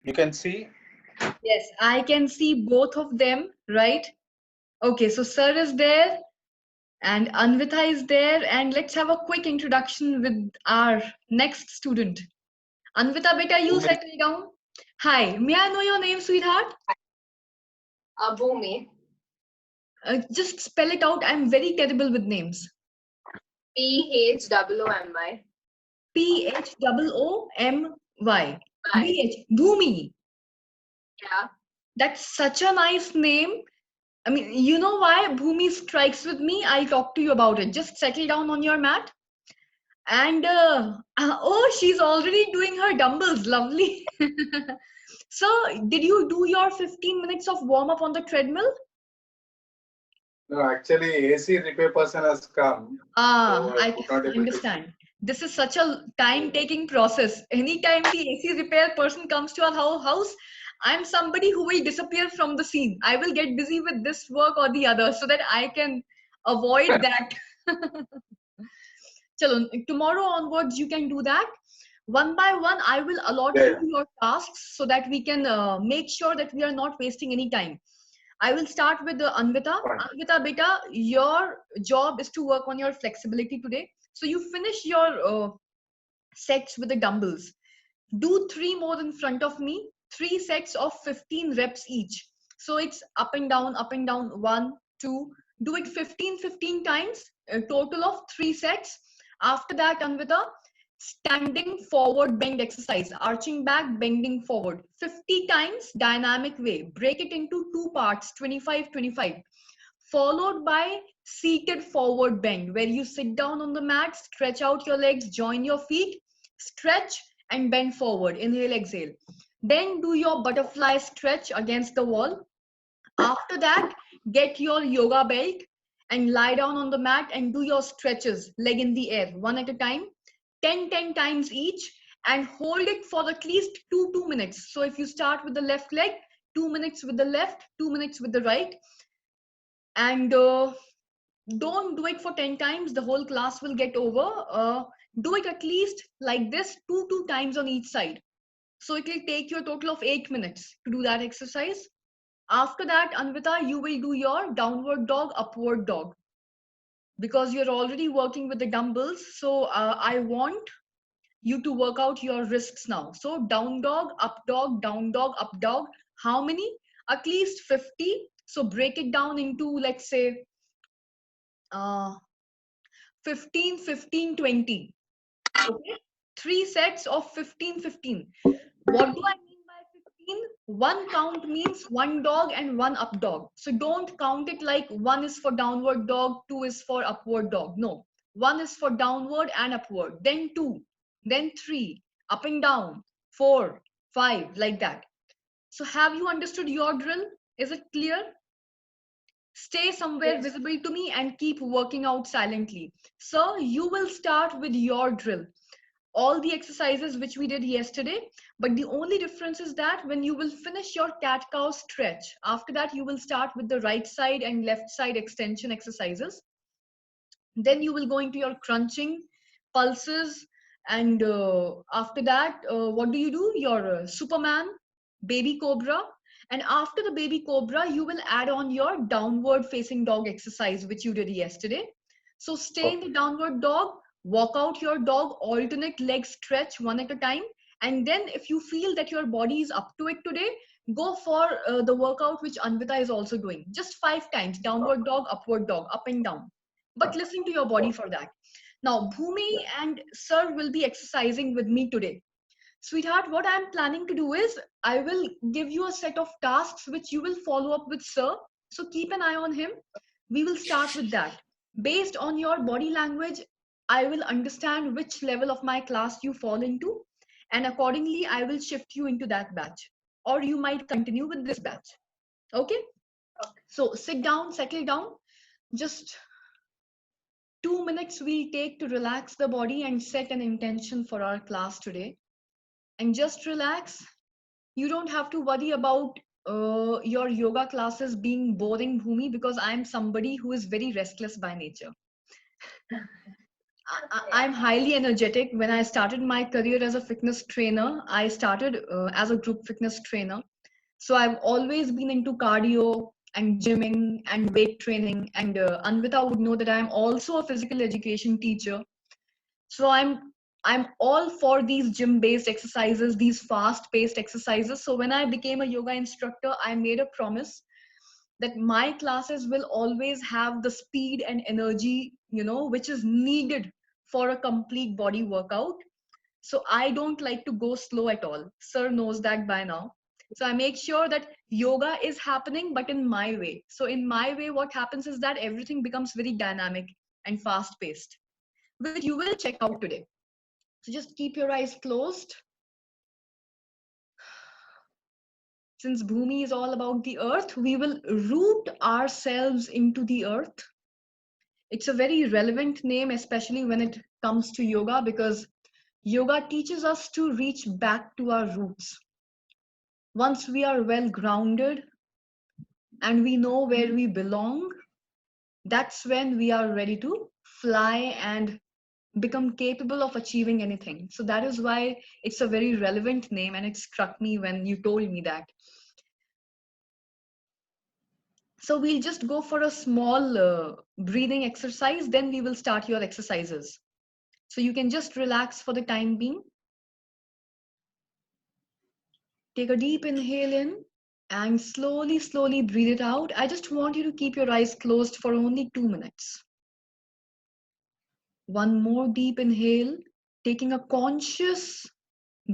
You can see. Yes, I can see both of them, right? Okay, so Sir is there and Anvita is there, and let's have a quick introduction with our next student. Anvita, beta, you Bhumi. settle down. Hi, may I know your name, sweetheart? Bhumi. Just spell it out. I'm very terrible with names. Phoomy. Phoomy. Bye. Bhumi. Yeah. That's such a nice name. I mean, you know why Bhumi strikes with me? I'll talk to you about it. Just settle down on your mat. And oh, she's already doing her dumbbells. Lovely. So, did you do your 15 minutes of warm up on the treadmill? No, actually, AC repair person has come, Ah, so I I could not able to. understand. This is such a time-taking process. Anytime the AC repair person comes to our house, I'm somebody who will disappear from the scene. I will get busy with this work or the other so that I can avoid that. Chalo, tomorrow onwards, you can do that. One by one, I will allot Yeah, you yeah. your tasks so that we can make sure that we are not wasting any time. I will start with Anvita. Fine. Anvita, beta, your job is to work on your flexibility today. So you finish your sets with the dumbbells. Do three more in front of me, three sets of 15 reps each. So it's up and down, one, two. Do it 15 times, a total of three sets. After that, Anvita, standing forward bend exercise, arching back, bending forward. 50 times, dynamic way. Break it into two parts, 25, 25. Followed by seated forward bend, where you sit down on the mat, stretch out your legs, join your feet, stretch and bend forward. Inhale, exhale. Then do your butterfly stretch against the wall. After that, get your yoga belt and lie down on the mat and do your stretches, leg in the air, one at a time, 10 times each, and hold it for at least 2 minutes. So if you start with the left leg, 2 minutes with the left, 2 minutes with the right, and don't do it for 10 times, the whole class will get over. Do it at least like this, two times on each side. So it will take you a total of 8 minutes to do that exercise. After that, Anvita, you will do your downward dog, upward dog, because you're already working with the dumbbells. So I want you to work out your wrists now. So down dog, up dog, down dog, up dog. How many? At least 50. So break it down into, let's say, uh, 15, 15, 20. Okay, three sets of 15, 15. What do I mean by 15? One count means one dog and one up dog. So don't count it like one is for downward dog, two is for upward dog. No, one is for downward and upward, then two, then three, up and down, four, five, like that. So have you understood your drill? Is it clear? Stay somewhere Yes. visible to me and keep working out silently. So you will start with your drill, all the exercises which we did yesterday, but the only difference is that when you will finish your cat cow stretch, after that you will start with the right side and left side extension exercises. Then you will go into your crunching, pulses, and after that, what do you do? Your Superman, baby cobra. And after the baby cobra, you will add on your downward facing dog exercise, which you did yesterday. So stay in Okay. the downward dog, walk out your dog, alternate leg stretch one at a time. And then if you feel that your body is up to it today, go for the workout which Anvita is also doing. Just 5 times, downward dog, upward dog, up and down, but listen to your body for that. Now, Bhumi Yeah. and Sir will be exercising with me today. Sweetheart, what I'm planning to do is I will give you a set of tasks which you will follow up with Sir. So keep an eye on him. We will start with that. Based on your body language, I will understand which level of my class you fall into, and accordingly, I will shift you into that batch. Or you might continue with this batch. Okay? Okay. So sit down, settle down. Just 2 minutes we'll take to relax the body and set an intention for our class today. And just relax. You don't have to worry about your yoga classes being boring, Bhumi, because I'm somebody who is very restless by nature. I'm highly energetic. When I started my career as a fitness trainer, I started as a group fitness trainer. So I've always been into cardio and gymming and weight training. And Anvita would know that I'm also a physical education teacher. So I'm all for these gym-based exercises, these fast-paced exercises. So when I became a yoga instructor, I made a promise that my classes will always have the speed and energy, which is needed for a complete body workout. So I don't like to go slow at all. Sir knows that by now. So I make sure that yoga is happening, but in my way. So in my way, what happens is that everything becomes very dynamic and fast paced, which you will check out today. So just keep your eyes closed. Since Bhumi is all about the earth, we will root ourselves into the earth. It's a very relevant name, especially when it comes to yoga, because yoga teaches us to reach back to our roots. Once we are well grounded and we know where we belong, that's when we are ready to fly and become capable of achieving anything. So that is why it's a very relevant name, and it struck me when you told me that. So we'll just go for a small breathing exercise, then we will start your exercises. So you can just relax for the time being. Take a deep inhale in and slowly, slowly breathe it out. I just want you to keep your eyes closed for only 2 minutes. One more deep inhale, taking a conscious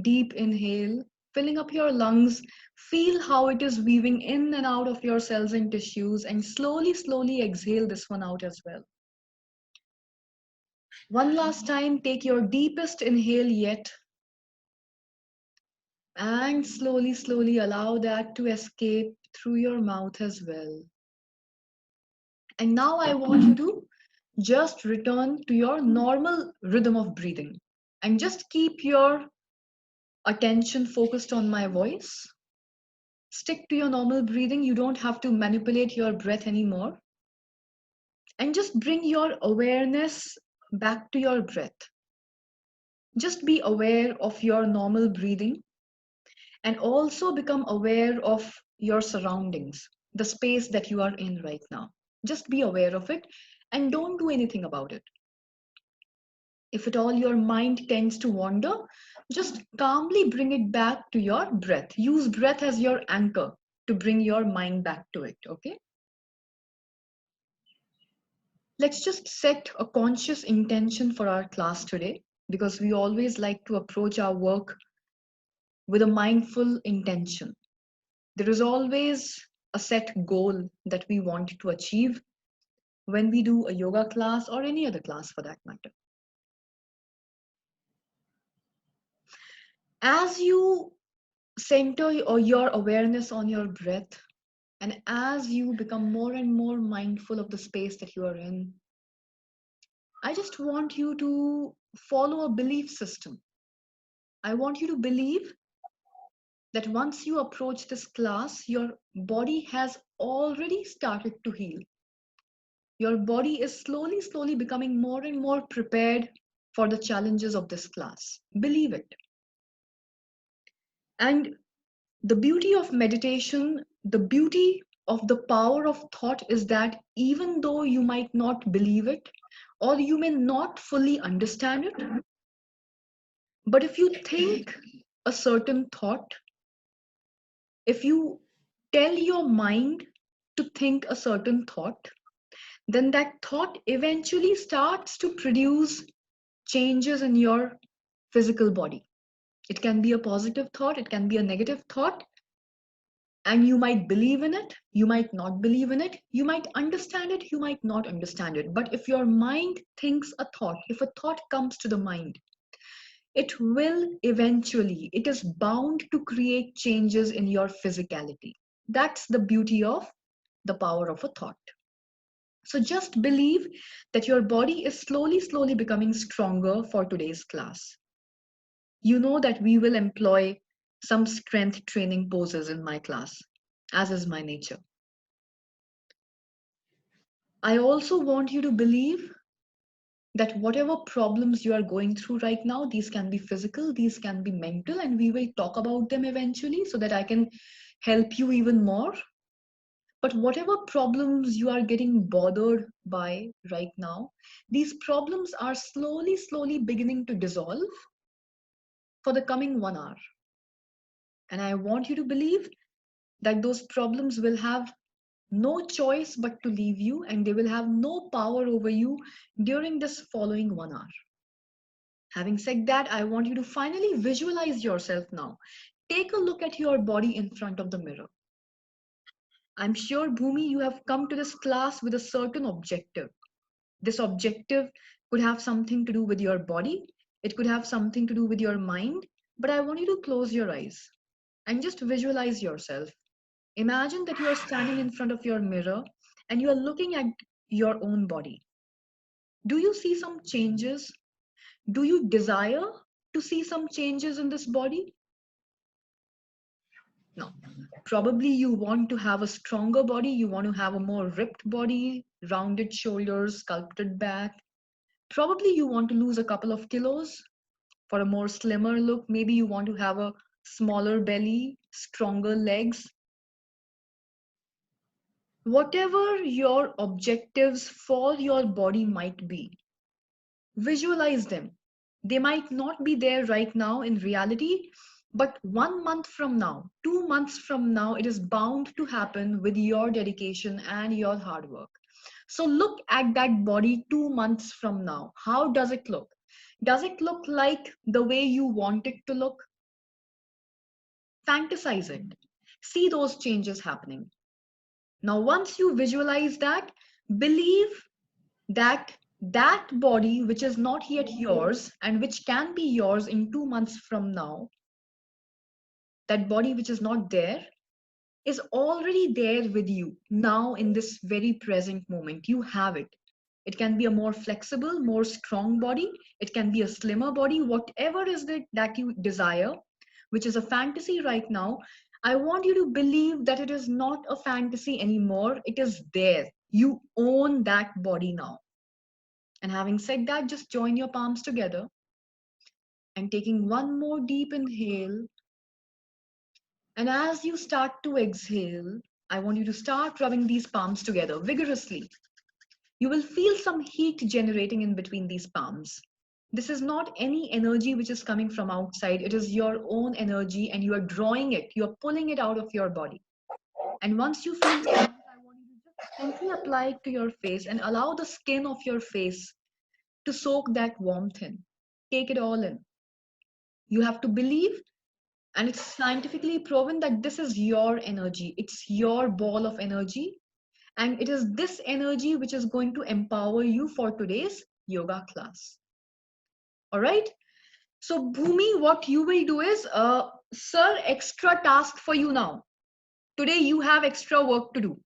deep inhale, filling up your lungs. Feel how it is weaving in and out of your cells and tissues, and slowly, slowly exhale this one out as well. One last time, take your deepest inhale yet. And slowly, slowly allow that to escape through your mouth as well. And now I want you to just return to your normal rhythm of breathing and just keep your attention focused on my voice. Stick to your normal breathing. You don't have to manipulate your breath anymore. And just bring your awareness back to your breath. Just be aware of your normal breathing and also become aware of your surroundings, the space that you are in right now. Just be aware of it and don't do anything about it. If at all your mind tends to wander, just calmly bring it back to your breath. Use breath as your anchor to bring your mind back to it, okay? Let's just set a conscious intention for our class today, because we always like to approach our work with a mindful intention. There is always a set goal that we want to achieve when we do a yoga class or any other class for that matter. As you center your awareness on your breath, and as you become more and more mindful of the space that you are in, I just want you to follow a belief system. I want you to believe that once you approach this class, your body has already started to heal. Your body is slowly, slowly becoming more and more prepared for the challenges of this class. Believe it. And the beauty of meditation, the beauty of the power of thought is that even though you might not believe it, or you may not fully understand it, but if you think a certain thought, if you tell your mind to think a certain thought, then that thought eventually starts to produce changes in your physical body. It can be a positive thought, it can be a negative thought, and you might believe in it, you might not believe in it, you might understand it, you might not understand it. But if your mind thinks a thought, if a thought comes to the mind, it will eventually, it is bound to create changes in your physicality. That's the beauty of the power of a thought. So just believe that your body is slowly, slowly becoming stronger for today's class. You know that we will employ some strength training poses in my class, as is my nature. I also want you to believe that whatever problems you are going through right now, these can be physical, these can be mental, and we will talk about them eventually so that I can help you even more. But whatever problems you are getting bothered by right now, these problems are slowly beginning to dissolve for the coming 1 hour. And I want you to believe that those problems will have no choice but to leave you, and they will have no power over you during this following 1 hour. Having said that, I want you to finally visualize yourself now. Take a look at your body in front of the mirror. I'm sure, Bhumi, you have come to this class with a certain objective. This objective could have something to do with your body, it could have something to do with your mind, but I want you to close your eyes and just visualize yourself. Imagine that you are standing in front of your mirror and you are looking at your own body. Do you see some changes? Do you desire to see some changes in this body? No. Probably you want to have a stronger body, you want to have a more ripped body, rounded shoulders, sculpted back. Probably you want to lose a couple of kilos for a more slimmer look. Maybe you want to have a smaller belly, stronger legs. Whatever your objectives for your body might be, visualize them. They might not be there right now in reality, but 1 month from now, 2 months from now, it is bound to happen with your dedication and your hard work. So look at that body 2 months from now. How does it look? Does it look like the way you want it to look? Fantasize it. See those changes happening. Now, once you visualize that, believe that that body which is not yet yours and which can be yours in 2 months from now, that body which is not there is already there with you now in this very present moment. You have it. It can be a more flexible, more strong body. It can be a slimmer body, whatever is it that you desire, which is a fantasy right now. I want you to believe that it is not a fantasy anymore. It is there. You own that body now. And having said that, just join your palms together and taking one more deep inhale. And as you start to exhale, I want you to start rubbing these palms together vigorously. You will feel some heat generating in between these palms. This is not any energy which is coming from outside. It is your own energy and you are drawing it. You are pulling it out of your body. And once you feel the heat, I want you to just gently apply it to your face and allow the skin of your face to soak that warmth in. Take it all in. You have to believe, and it's scientifically proven that this is your energy. It's your ball of energy. And it is this energy which is going to empower you for today's yoga class. All right. So Bhumi, what you will do is, sir, extra task for you now. Today you have extra work to do.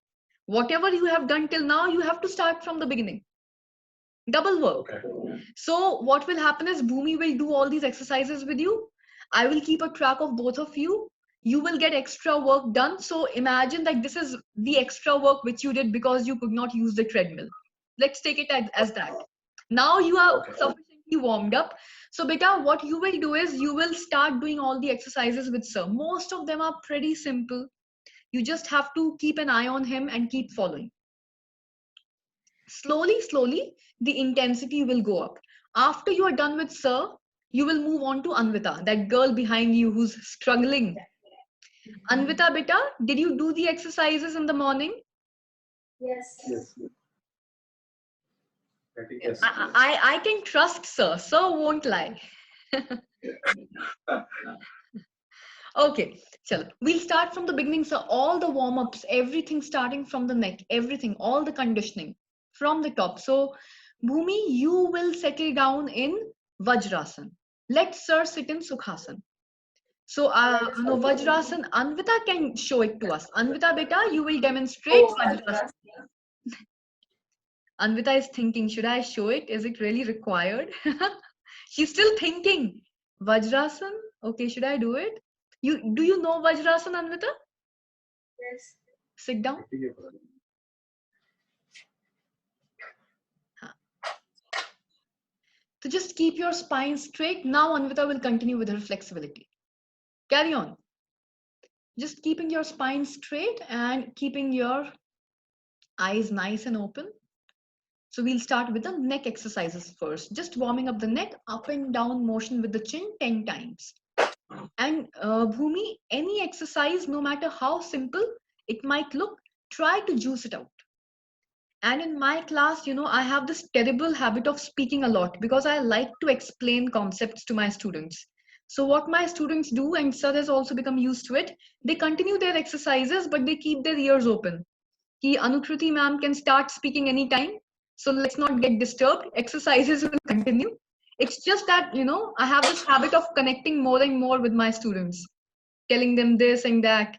Whatever you have done till now, you have to start from the beginning. Double work. Okay. So what will happen is Bhumi will do all these exercises with you. I will keep a track of both of you. You will get extra work done. So imagine that this is the extra work which you did because you could not use the treadmill. Let's take it as that. Now you are Okay. sufficiently warmed up. So beta, what you will do is you will start doing all the exercises with sir. Most of them are pretty simple. You just have to keep an eye on him and keep following. Slowly, the intensity will go up. After you are done with sir, you will move on to Anvita, that girl behind you who's struggling. Anvita, beta, did you do the exercises in the morning? Yes. Yes. I think yes. I can trust sir. Sir won't lie. Okay, chalo. We'll start from the beginning. So all the warm-ups, everything starting from the neck, everything, all the conditioning from the top. So Bhumi, you will settle down in Vajrasan. Let sir sit in Sukhasan. So no, Vajrasan, Anvita can show it to us. Anvita beta, you will demonstrate Vajrasan. Anvita is thinking, should I show it? Is it really required? She's still thinking. Vajrasan? Okay, should I do it? Do you know Vajrasan, Anvita? Yes. Sit down. So just keep your spine straight. Now Anvita will continue with her flexibility. Carry on. Just keeping your spine straight and keeping your eyes nice and open. So we'll start with the neck exercises first. Just warming up the neck, up and down motion with the chin 10 times. And Bhumi, any exercise, no matter how simple it might look, try to juice it out. And in my class, I have this terrible habit of speaking a lot because I like to explain concepts to my students. So what my students do, and sir has also become used to it, they continue their exercises, but they keep their ears open. Ki Anukriti ma'am can start speaking anytime. So let's not get disturbed. Exercises will continue. It's just that, I have this habit of connecting more and more with my students, telling them this and that.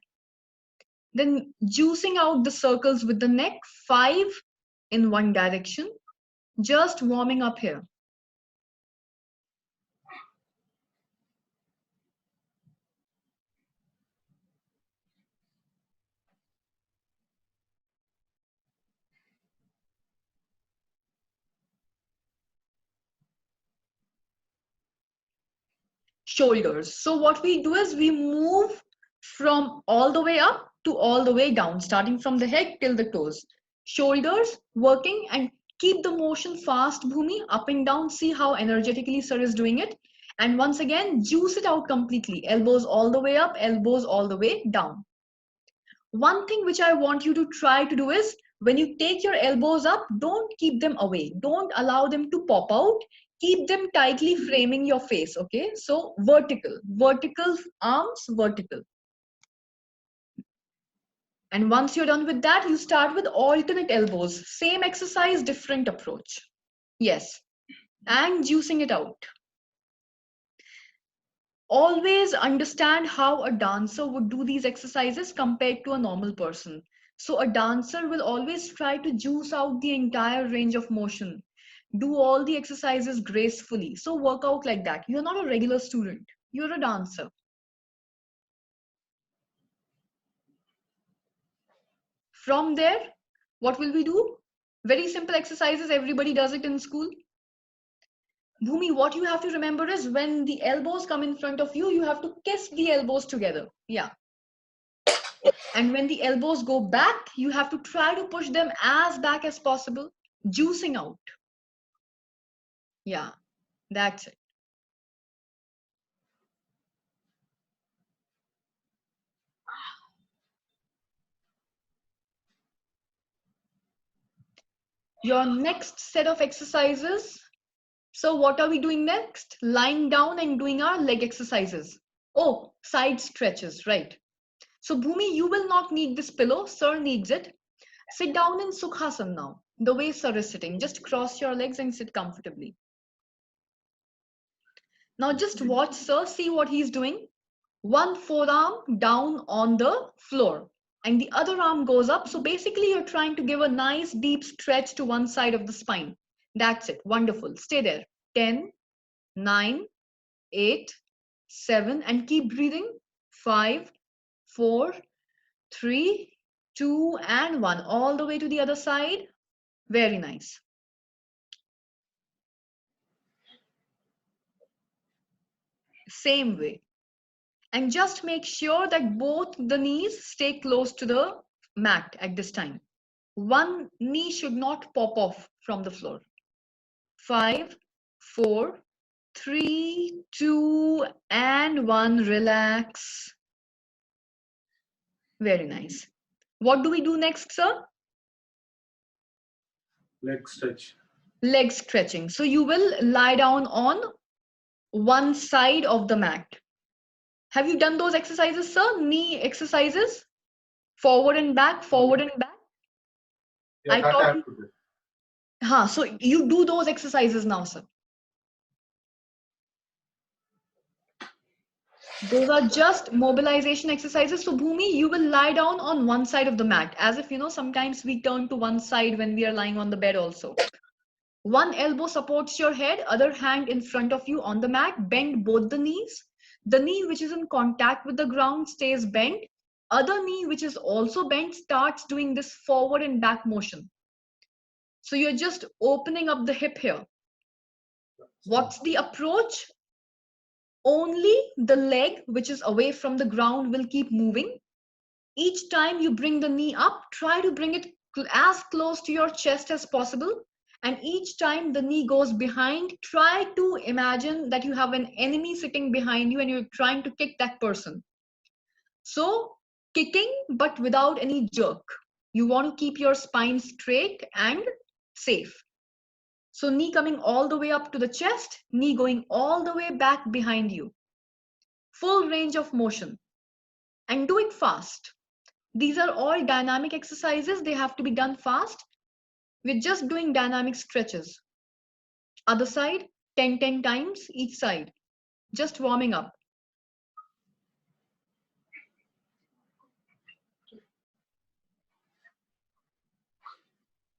Then juicing out the circles with the neck, 5 in one direction, just warming up here. Shoulders. So what we do is we move from all the way up to all the way down, starting from the head till the toes. Shoulders working, and keep the motion fast, Bhumi, up and down. See how energetically sir is doing it. And once again, juice it out completely. Elbows all the way up, elbows all the way down. One thing which I want you to try to do is when you take your elbows up, don't keep them away. Don't allow them to pop out. Keep them tightly framing your face. Okay. So vertical arms, vertical. And once you're done with that, you start with alternate elbows. Same exercise, different approach. Yes. And juicing it out. Always understand how a dancer would do these exercises compared to a normal person. So a dancer will always try to juice out the entire range of motion. Do all the exercises gracefully. So work out like that. You're not a regular student. You're a dancer. From there, what will we do? Very simple exercises. Everybody does it in school. Bhumi, what you have to remember is when the elbows come in front of you, you have to kiss the elbows together. Yeah. And when the elbows go back, you have to try to push them as back as possible, juicing out. Yeah, that's it. Your next set of exercises. So what are we doing next? Lying down and doing our leg exercises. Oh, side stretches, right. So Bhumi, you will not need this pillow. Sir needs it. Sit down in Sukhasana now. The way sir is sitting. Just cross your legs and sit comfortably. Now just watch sir, see what he's doing. One forearm down on the floor and the other arm goes up. So basically you're trying to give a nice deep stretch to one side of the spine. That's it. Wonderful. Stay there. 10, 9, 8, 7, and keep breathing. 5, 4, 3, 2, and 1. All the way to the other side. Very nice. Same way. And just make sure that both the knees stay close to the mat at this time. One knee should not pop off from the floor. 5, 4, 3, 2, and 1. Relax. Very nice. What do we do next, sir? Leg stretch. Leg stretching. So you will lie down on one side of the mat. Have you done those exercises, sir? Knee exercises? Forward and back, forward and back? Yeah, I that I taught have you. to do. So you do those exercises now, sir. Those are just mobilization exercises. So Bhumi, you will lie down on one side of the mat, as if, sometimes we turn to one side when we are lying on the bed also. One elbow supports your head, other hand in front of you on the mat. Bend both the knees. The knee which is in contact with the ground stays bent. Other knee which is also bent starts doing this forward and back motion. So you're just opening up the hip here. What's the approach? Only the leg which is away from the ground will keep moving. Each time you bring the knee up, try to bring it as close to your chest as possible. And each time the knee goes behind, try to imagine that you have an enemy sitting behind you and you're trying to kick that person. So kicking, but without any jerk. You want to keep your spine straight and safe. So knee coming all the way up to the chest, knee going all the way back behind you. Full range of motion. And do it fast. These are all dynamic exercises. They have to be done fast. We're just doing dynamic stretches. Other side, 10 times each side. Just warming up.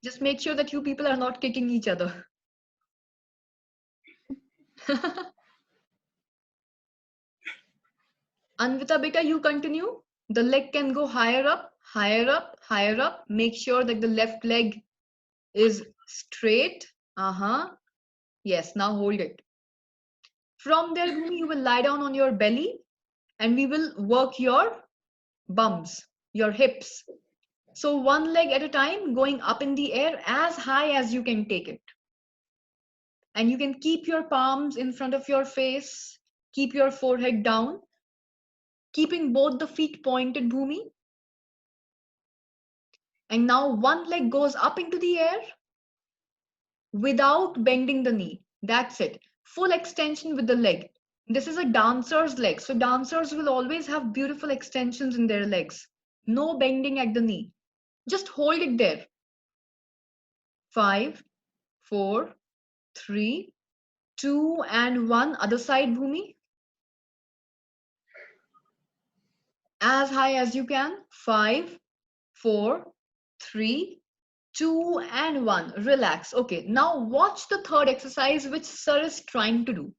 Just make sure that you people are not kicking each other. Anvita beta, you continue. The leg can go higher up, higher up, higher up. Make sure that the left leg is straight. Yes, now hold it. From there, Bhumi, you will lie down on your belly and we will work your bums, your hips. So one leg at a time, going up in the air as high as you can take it. And you can keep your palms in front of your face, keep your forehead down, keeping both the feet pointed, Bhumi. And now one leg goes up into the air without bending the knee. That's it. Full extension with the leg. This is a dancer's leg. So dancers will always have beautiful extensions in their legs. No bending at the knee. Just hold it there. 5, 4, 3, 2, and 1. Other side, Bhumi. As high as you can. 5, 4, 3, 2, and 1. Relax. Okay, now watch the third exercise which Sir is trying to do.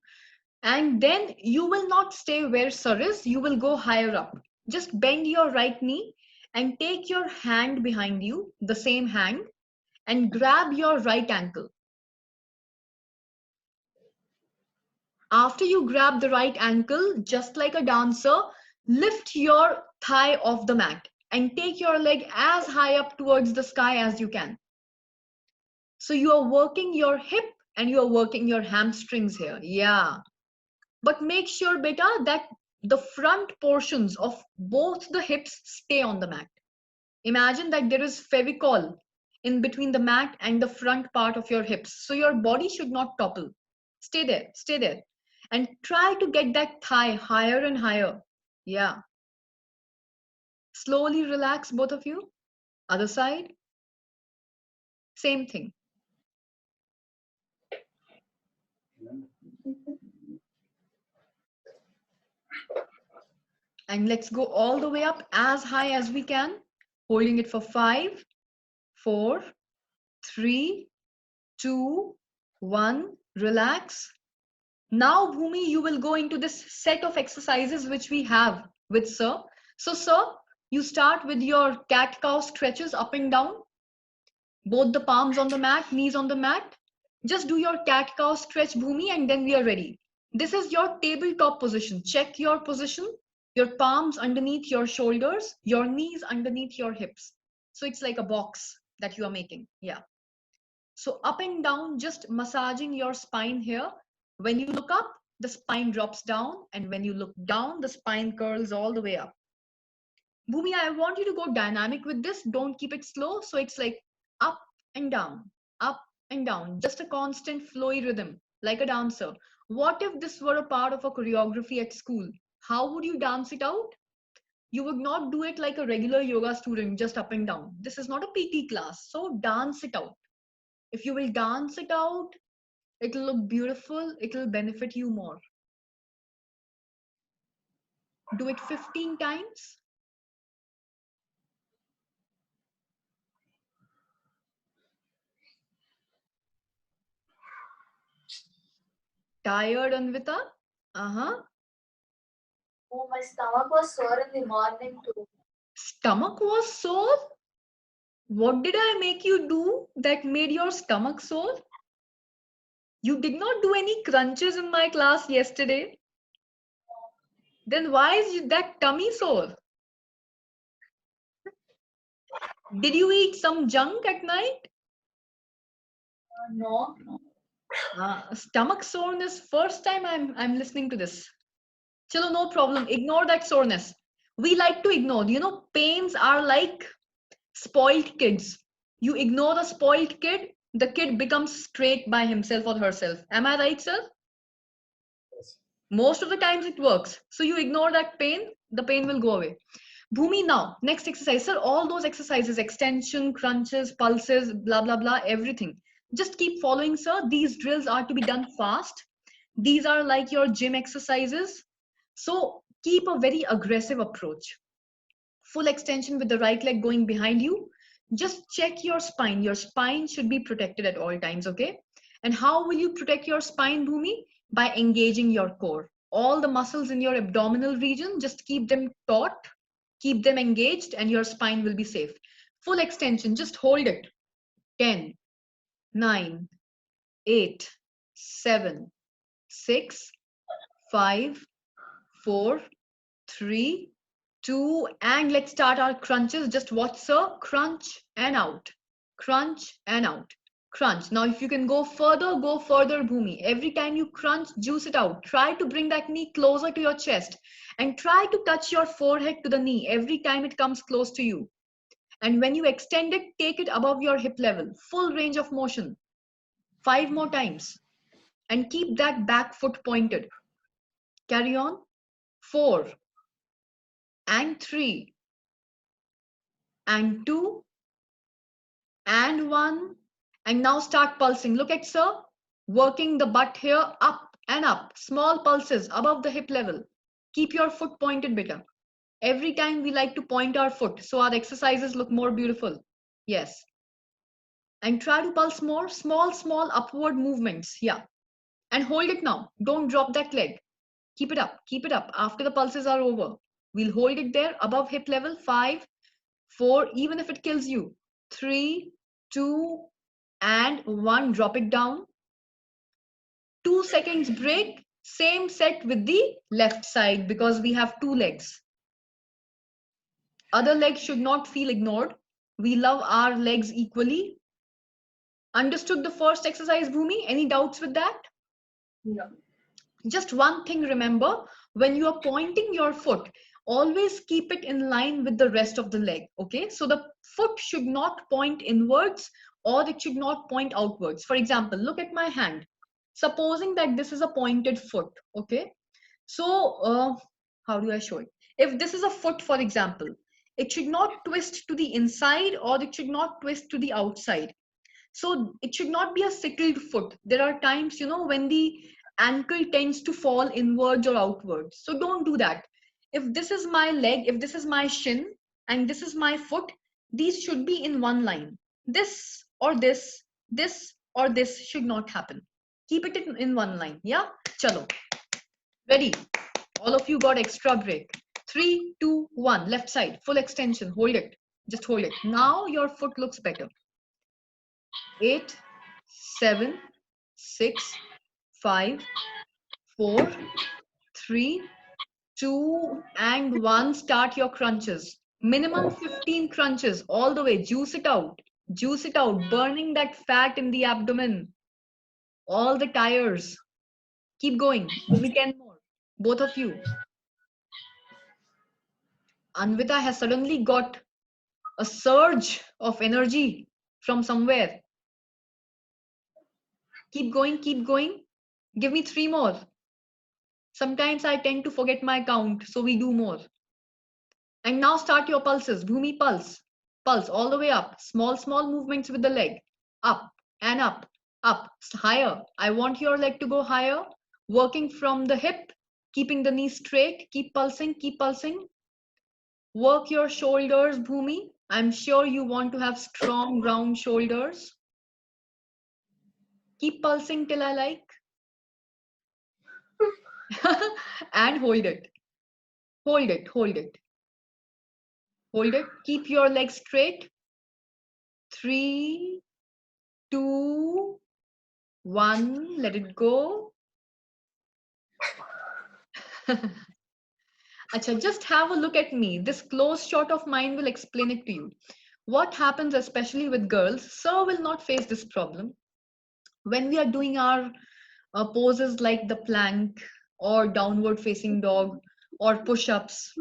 And then you will not stay where Sir is. You will go higher up. Just bend your right knee and take your hand behind you, the same hand, and grab your right ankle. After you grab the right ankle, just like a dancer, lift your thigh off the mat and take your leg as high up towards the sky as you can. So you are working your hip and you are working your hamstrings here. Yeah. But make sure, beta, that the front portions of both the hips stay on the mat. Imagine that there is Fevicol in between the mat and the front part of your hips. So your body should not topple. Stay there, stay there. And try to get that thigh higher and higher. Yeah. Slowly relax, both of you. Other side. Same thing. And let's go all the way up as high as we can. Holding it for 5, 4, 3, 2, 1. Relax. Now, Bhumi, you will go into this set of exercises which we have with Sir. So, Sir, you start with your cat-cow stretches up and down. Both the palms on the mat, knees on the mat. Just do your cat-cow stretch, Bhumi, and then we are ready. This is your tabletop position. Check your position. Your palms underneath your shoulders, your knees underneath your hips. So it's like a box that you are making. Yeah. So up and down, just massaging your spine here. When you look up, the spine drops down. And when you look down, the spine curls all the way up. Bhumi, I want you to go dynamic with this. Don't keep it slow. So it's like up and down, up and down. Just a constant flowy rhythm, like a dancer. What if this were a part of a choreography at school? How would you dance it out? You would not do it like a regular yoga student, just up and down. This is not a PT class. So dance it out. If you will dance it out, it'll look beautiful. It'll benefit you more. Do it 15 times. Tired, Anvita? Oh, my stomach was sore in the morning too. Stomach was sore? What did I make you do that made your stomach sore? You did not do any crunches in my class yesterday. Then why is that tummy sore? Did you eat some junk at night? No. Stomach soreness. First time I'm listening to this. Chalo, no problem. Ignore that soreness. We like to ignore. You know, pains are like spoiled kids. You ignore the spoiled kid, the kid becomes straight by himself or herself. Am I right, sir? Yes. Most of the times it works. So you ignore that pain, the pain will go away. Bhumi, now, next exercise. Sir, all those exercises, extension, crunches, pulses, blah, blah, blah, everything. Just keep following, sir. These drills are to be done fast. These are like your gym exercises. So keep a very aggressive approach. Full extension with the right leg going behind you. Just check your spine. Your spine should be protected at all times, okay? And how will you protect your spine, Bhumi? By engaging your core. All the muscles in your abdominal region, just keep them taut, keep them engaged, and your spine will be safe. Full extension, just hold it. 10, 9, 8, 7, 6, 5, 4, 3, 2, and let's start our crunches. Just watch, sir. Crunch and out. Crunch and out. Crunch. Now, if you can go further, Bhumi. Every time you crunch, juice it out. Try to bring that knee closer to your chest and try to touch your forehead to the knee every time it comes close to you. And when you extend it, take it above your hip level. Full range of motion. 5 more times. And keep that back foot pointed. Carry on. 4 and 3 and 2 and 1, and now start pulsing. Look at sir, working the butt here up and up, small pulses above the hip level. Keep your foot pointed, beta. Every time we like to point our foot so our exercises look more beautiful. Yes, and try to pulse more, small upward movements. Yeah, and hold it now. Don't drop that leg. Keep it up, keep it up. After the pulses are over, we'll hold it there above hip level. 5, 4, even if it kills you. 3, 2, and 1. Drop it down. 2 seconds break. Same set with the left side because we have 2 legs. Other legs should not feel ignored. We love our legs equally. Understood the first exercise, Bhumi? Any doubts with that? No. Just one thing, remember, when you are pointing your foot, always keep it in line with the rest of the leg, okay? So the foot should not point inwards or it should not point outwards. For example, look at my hand. Supposing that this is a pointed foot, okay? So how do I show it? If this is a foot, for example, it should not twist to the inside or it should not twist to the outside. So it should not be a sickled foot. There are times, you know, when the ankle tends to fall inwards or outwards. So don't do that. If this is my leg, if this is my shin, and this is my foot, these should be in one line. This or this or this should not happen. Keep it in one line. Yeah? Chalo. Ready? All of you got extra break. 3, 2, 1. Left side. Full extension. Hold it. Just hold it. Now your foot looks better. 8, 7, 6, 5, 4, 3, 2, and 1. Start your crunches. Minimum 15 crunches all the way. Juice it out. Juice it out. Burning that fat in the abdomen. All the tires. Keep going. Give me 10 more. Both of you. Anvita has suddenly got a surge of energy from somewhere. Keep going, keep going. Give me 3 more. Sometimes I tend to forget my count, so we do more. And now start your pulses. Bhumi, pulse. Pulse all the way up. Small movements with the leg. Up and up, up. Higher. I want your leg to go higher. Working from the hip, keeping the knee straight. Keep pulsing, keep pulsing. Work your shoulders, Bhumi. I'm sure you want to have strong, round shoulders. Keep pulsing till I like. And hold it. Hold it, hold it. Hold it. Keep your legs straight. 3, 2, 1, let it go. Acha, just have a look at me. This close shot of mine will explain it to you. What happens, especially with girls, sir will not face this problem. When we are doing our poses like the plank or downward facing dog or push-ups,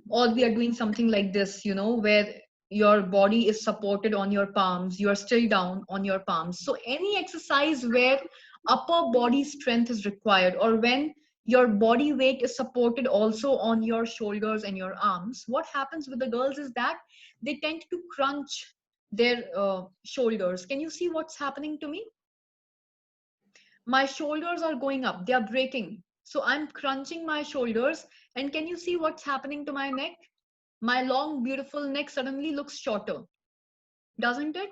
or we are doing something like this, you know, where your body is supported on your palms, you are still down on your palms. So any exercise where upper body strength is required, or when your body weight is supported also on your shoulders and your arms, what happens with the girls is that they tend to crunch their shoulders. Can you see what's happening to me? My shoulders are going up, they are breaking. So I'm crunching my shoulders. And can you see what's happening to my neck? My long, beautiful neck suddenly looks shorter, doesn't it?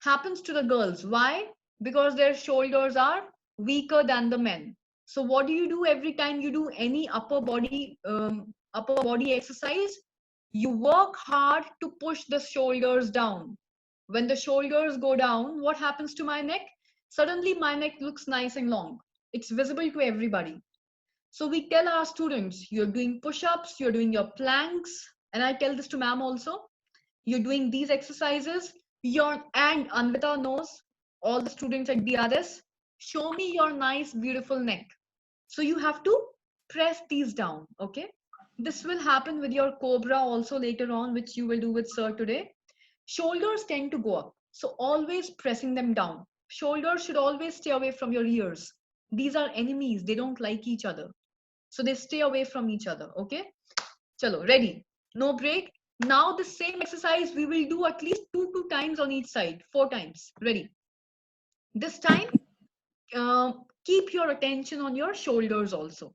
Happens to the girls. Why? Because their shoulders are weaker than the men. So what do you do every time you do any upper body exercise? You work hard to push the shoulders down. When the shoulders go down, what happens to my neck? Suddenly my neck looks nice and long. It's visible to everybody. So we tell our students, you're doing push-ups, you're doing your planks, and I tell this to ma'am also, you're doing these exercises, and Anvita knows, all the students at DRS, show me your nice, beautiful neck. So you have to press these down, okay? This will happen with your cobra also later on, which you will do with sir today. Shoulders tend to go up, so always pressing them down. Shoulders should always stay away from your ears. These are enemies, they don't like each other. So they stay away from each other, okay? Chalo, ready? No break. Now the same exercise we will do at least two times on each side, 4 times. Ready? This time, keep your attention on your shoulders also.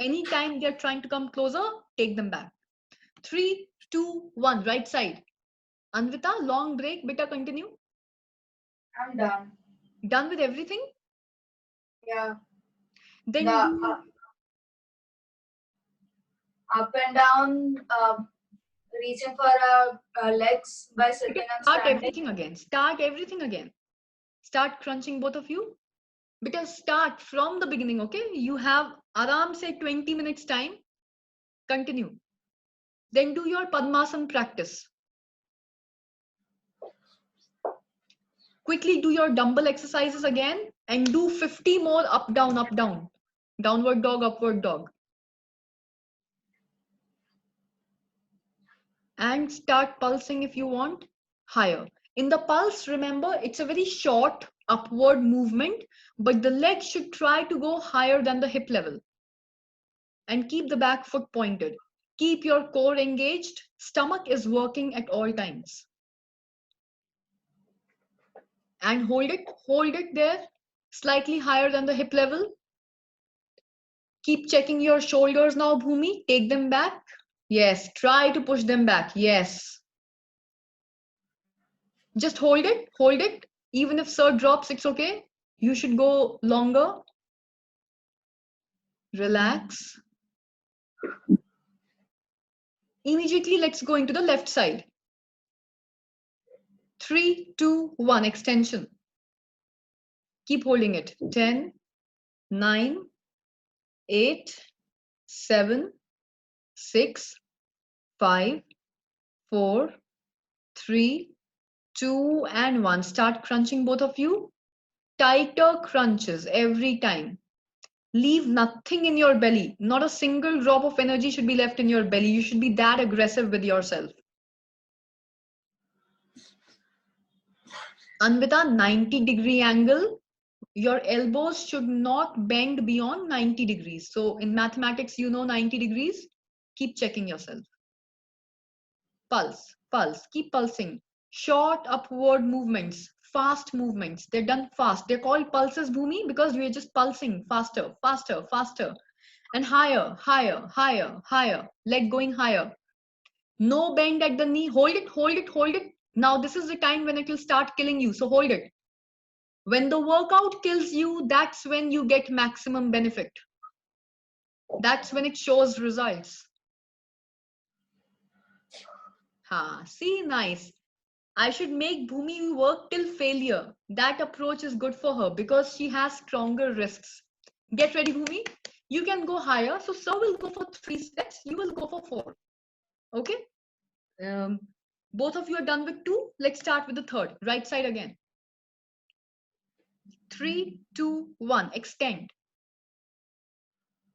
Anytime they're trying to come closer, take them back. 3, 2, 1, right side. Anvita, long break, beta, continue. I'm done. Done with everything? Yeah. Then The up and down, reaching for our legs by sitting and start standing. everything again. Start everything again. Start crunching, both of you. Because start from the beginning, okay? You have aram say 20 minutes time. Continue. Then do your Padmasana practice. Quickly do your dumbbell exercises again and do 50 more up, down, downward dog, upward dog. And start pulsing if you want higher. In the pulse, remember, it's a very short upward movement, but the leg should try to go higher than the hip level. And keep the back foot pointed. Keep your core engaged. Stomach is working at all times. And hold it there, slightly higher than the hip level. Keep checking your shoulders now, Bhumi. Take them back. Yes, try to push them back. Yes. Just hold it. Even if sir drops, it's okay. You should go longer. Relax. Immediately, let's go into the left side. 3, 2, 1, extension. Keep holding it. 10, 9, 8, 7, 6, 5, 4, 3, 2, and 1. Start crunching, both of you. Tighter crunches every time. Leave nothing in your belly. Not a single drop of energy should be left in your belly. You should be that aggressive with yourself. Anvita, 90-degree angle. Your elbows should not bend beyond 90 degrees. So in mathematics, you know 90 degrees. Keep checking yourself. Pulse, pulse, keep pulsing. Short upward movements, fast movements. They're done fast. They're called pulses, Bhumi, because we're just pulsing faster, faster, faster. And higher, higher, higher, higher. Leg going higher. No bend at the knee. Hold it, hold it, hold it. Now this is the time when it will start killing you. So hold it. When the workout kills you, that's when you get maximum benefit. That's when it shows results. Ha, see, nice. I should make Bhumi work till failure. That approach is good for her because she has stronger wrists. Get ready, Bhumi. You can go higher. So sir will go for 3 sets. You will go for 4. Okay. Both of you are done with 2. Let's start with the third. Right side again. 3, 2, 1. Extend.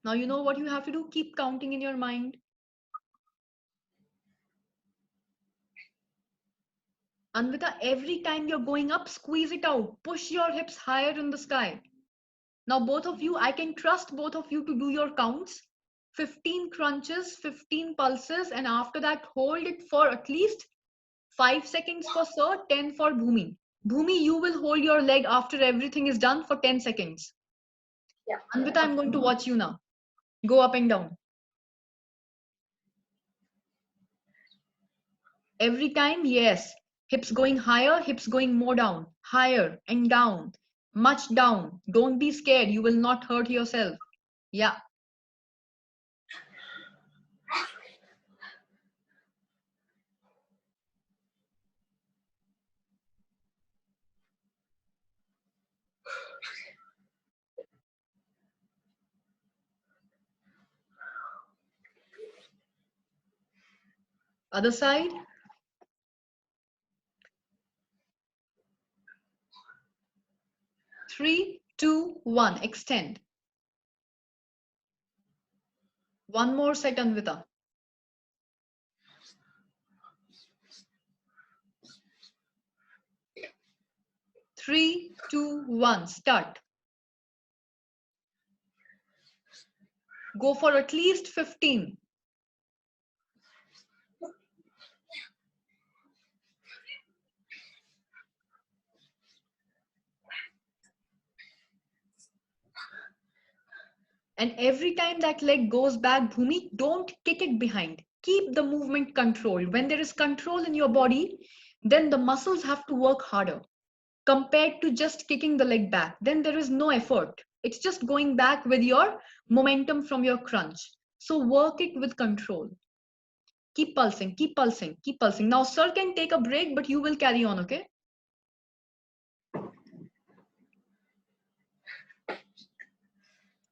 Now you know what you have to do. Keep counting in your mind. Anvita, every time you're going up, squeeze it out. Push your hips higher in the sky. Now, both of you, I can trust both of you to do your counts. 15 crunches, 15 pulses, and after that, hold it for at least 5 seconds for Sir, 10 for Bhumi. Bhumi, you will hold your leg after everything is done for 10 seconds. Yeah. Anvita, I'm going to watch you now. Go up and down. Every time, yes. Hips going higher, hips going more down. Higher and down. Much down. Don't be scared. You will not hurt yourself. Yeah. Other side. 3, 2, 1. Extend. One more set, Anvita. 3, 2, 1. Start. Go for at least 15. And every time that leg goes back, Bhumi, don't kick it behind. Keep the movement controlled. When there is control in your body, then the muscles have to work harder compared to just kicking the leg back. Then there is no effort. It's just going back with your momentum from your crunch. So work it with control. Keep pulsing, keep pulsing, keep pulsing. Now, sir can take a break, but you will carry on, okay?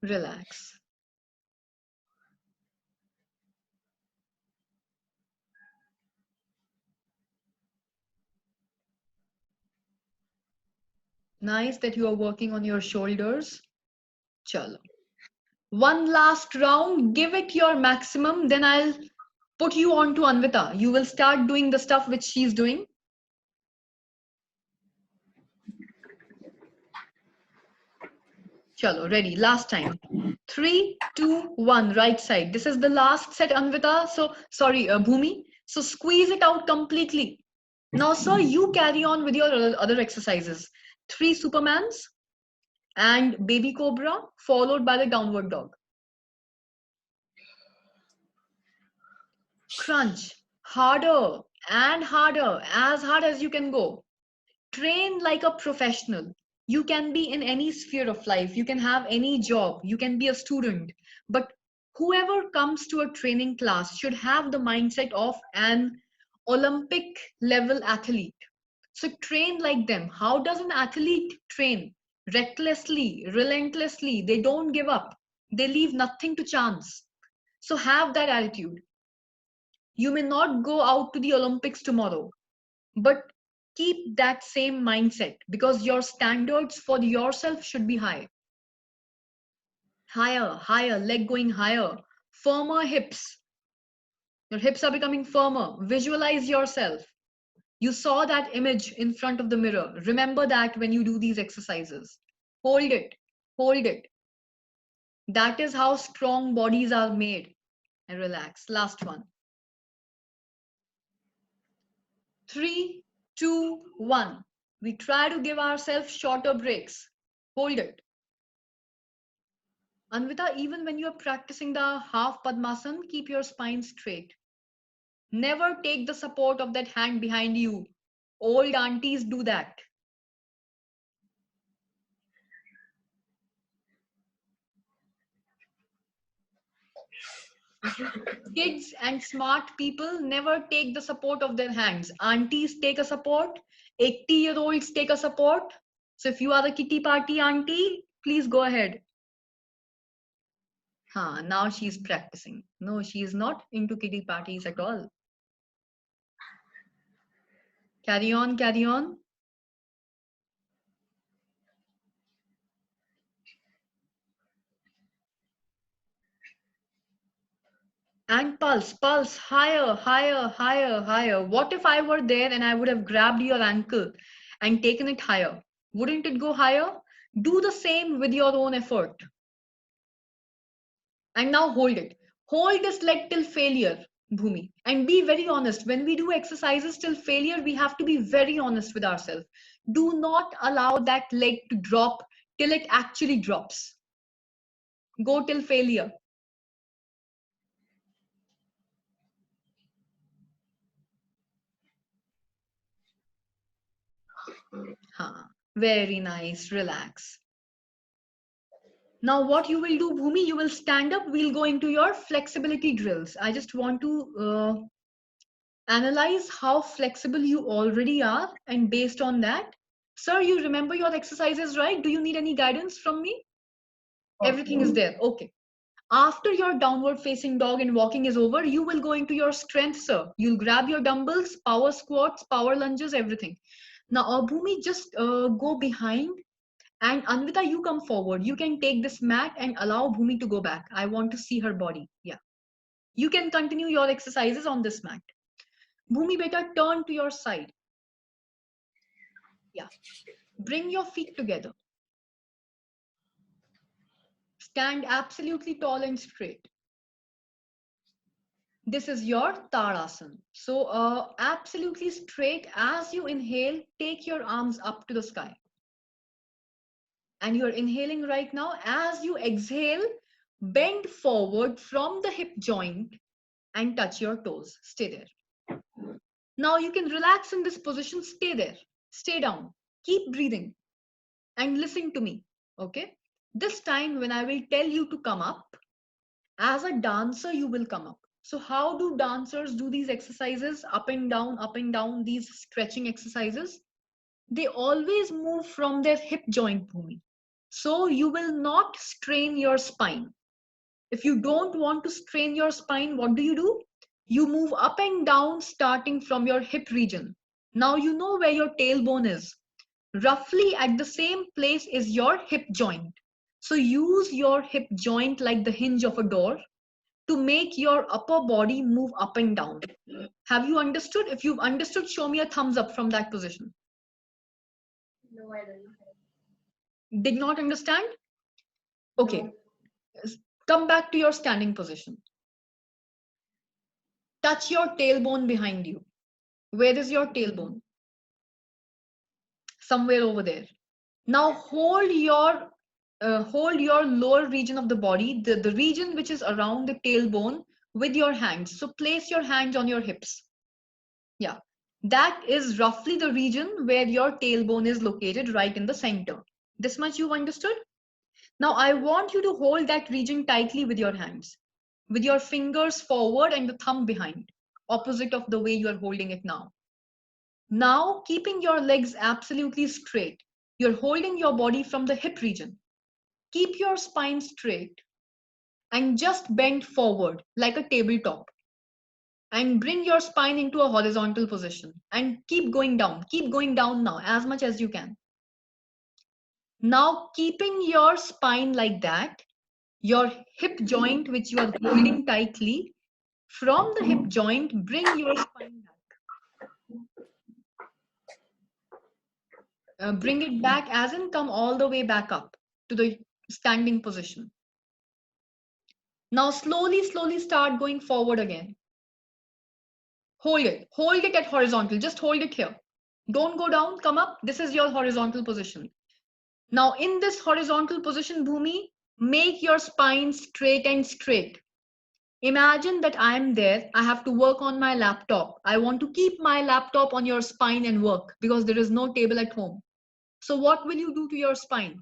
Relax. Nice that you are working on your shoulders. Chalo. One last round, give it your maximum, then I'll put you on to Anvita. You will start doing the stuff which she's doing. Chalo, ready, last time. 3, 2, 1, right side. This is the last set, Anvita. So, sorry, Bhumi. So squeeze it out completely. Now, sir, you carry on with your other exercises. 3 Supermans and baby cobra, followed by the downward dog. Crunch harder and harder, as hard as you can go. Train like a professional. You can be in any sphere of life, you can have any job, you can be a student, but whoever comes to a training class should have the mindset of an Olympic level athlete. So train like them. How does an athlete train? Recklessly, relentlessly. They don't give up, they leave nothing to chance. So have that attitude. You may not go out to the Olympics tomorrow, but keep that same mindset because your standards for yourself should be high. Higher, higher, leg going higher, firmer hips. Your hips are becoming firmer. Visualize yourself. You saw that image in front of the mirror. Remember that when you do these exercises. Hold it, hold it. That is how strong bodies are made. And relax. Last one. 3, 2, 1. We try to give ourselves shorter breaks. Hold it. Anvita, even when you're practicing the half Padmasana, keep your spine straight. Never take the support of that hand behind you. Old aunties do that. Kids and smart people never take the support of their hands. Aunties take a support. 80-year-olds take a support. So if you are the kitty party auntie, please go ahead. Now she's practicing. No, she is not into kitty parties at all. Carry on, carry on. And pulse, pulse, higher, higher, higher, higher. What if I were there and I would have grabbed your ankle and taken it higher? Wouldn't it go higher? Do the same with your own effort. And now hold it. Hold this leg till failure, Bhumi. And be very honest. When we do exercises till failure, we have to be very honest with ourselves. Do not allow that leg to drop till it actually drops. Go till failure. Very nice. Relax. Now what you will do, Bhumi, you will stand up. We'll go into your flexibility drills. I just want to analyze how flexible you already are. And based on that, sir, you remember your exercises, right? Do you need any guidance from me? Everything is there. Okay. After your downward facing dog and walking is over, you will go into your strength, sir. You'll grab your dumbbells, power squats, power lunges, everything. Now, Bhumi, just go behind. And Anvita, you come forward. You can take this mat and allow Bhumi to go back. I want to see her body. Yeah. You can continue your exercises on this mat. Bhumi, beta, turn to your side. Yeah. Bring your feet together. Stand absolutely tall and straight. This is your Tadasana. So absolutely straight. As you inhale, take your arms up to the sky. And you're inhaling right now. As you exhale, bend forward from the hip joint and touch your toes. Stay there. Now you can relax in this position. Stay there. Stay down. Keep breathing and listen to me. Okay. This time when I will tell you to come up, as a dancer, you will come up. So how do dancers do these exercises? Up and down, these stretching exercises. They always move from their hip joint, Bhumi. So you will not strain your spine. If you don't want to strain your spine, what do? You move up and down starting from your hip region. Now you know where your tailbone is. Roughly at the same place is your hip joint. So use your hip joint like the hinge of a door to make your upper body move up and down. Have you understood? If you've understood, show me a thumbs up from that position. No, I don't. Did not understand? Okay. No. Come back to your standing position. Touch your tailbone behind you. Where is your tailbone? Somewhere over there. Now hold your lower region of the body, the region which is around the tailbone, with your hands. So place your hands on your hips. Yeah, that is roughly the region where your tailbone is located, right in the center. This much you've understood? Now I want you to hold that region tightly with your hands, with your fingers forward and the thumb behind, opposite of the way you are holding it now. Now, keeping your legs absolutely straight, you're holding your body from the hip region. Keep your spine straight and just bend forward like a tabletop. And bring your spine into a horizontal position and keep going down. Keep going down now as much as you can. Now, keeping your spine like that, your hip joint, which you are holding tightly, from the hip joint, bring your spine back. Bring it back as in come all the way back up to the standing position. Now slowly start going forward again. Hold it at horizontal, just hold it here. Don't go down, come up. This is your horizontal position. Now in this horizontal position, Bhumi, make your spine straight and straight. Imagine that I am there. I have to work on my laptop. I want to keep my laptop on your spine and work because there is no table at home. So what will you do to your spine?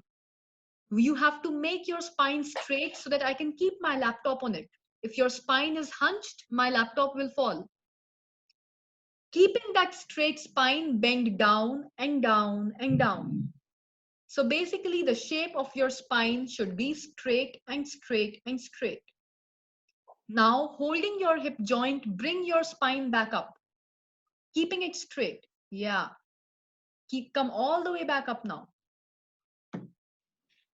You have to make your spine straight so that I can keep my laptop on it. If your spine is hunched, my laptop will fall. Keeping that straight spine, bend down and down and down. So basically the shape of your spine should be straight and straight and straight. Now holding your hip joint, bring your spine back up. Keeping it straight. Yeah. Come all the way back up now.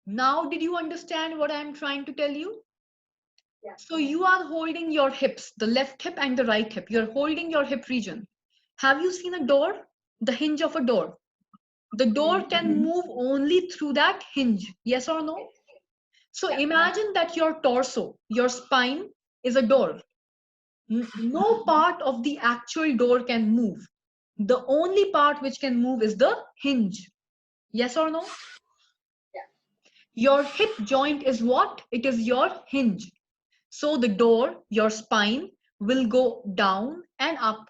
Now, did you understand what I'm trying to tell you? Yeah. So you are holding your hips, the left hip and the right hip. You're holding your hip region. Have you seen a door? The hinge of a door. The door can move only through that hinge. Yes or no? So imagine that your torso, your spine is a door. No part of the actual door can move. The only part which can move is the hinge. Yes or no? Your hip joint is what? It is your hinge. So the door, your spine, will go down and up,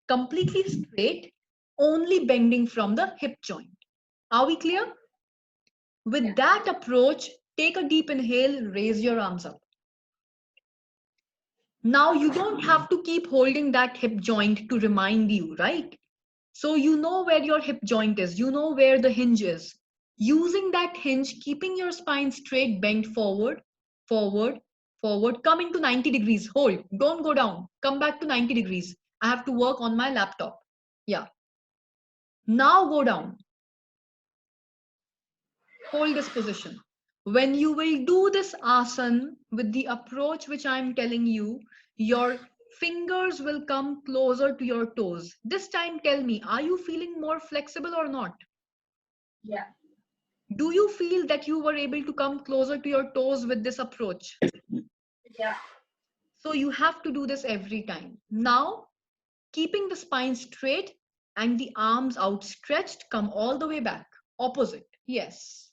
completely straight, only bending from the hip joint. Are we clear? With that approach, take a deep inhale, raise your arms up. Now you don't have to keep holding that hip joint to remind you, right? So you know where your hip joint is, you know where the hinge is. Using that hinge, keeping your spine straight, bend forward, forward, forward, come into 90 degrees, hold, don't go down, come back to 90 degrees. I have to work on my laptop. Yeah. Now go down. Hold this position. When you will do this asana with the approach which I'm telling you, your fingers will come closer to your toes. This time tell me, are you feeling more flexible or not? Yeah. Do you feel that you were able to come closer to your toes with this approach? Yeah. So you have to do this every time. Now, keeping the spine straight and the arms outstretched, come all the way back. Opposite. Yes.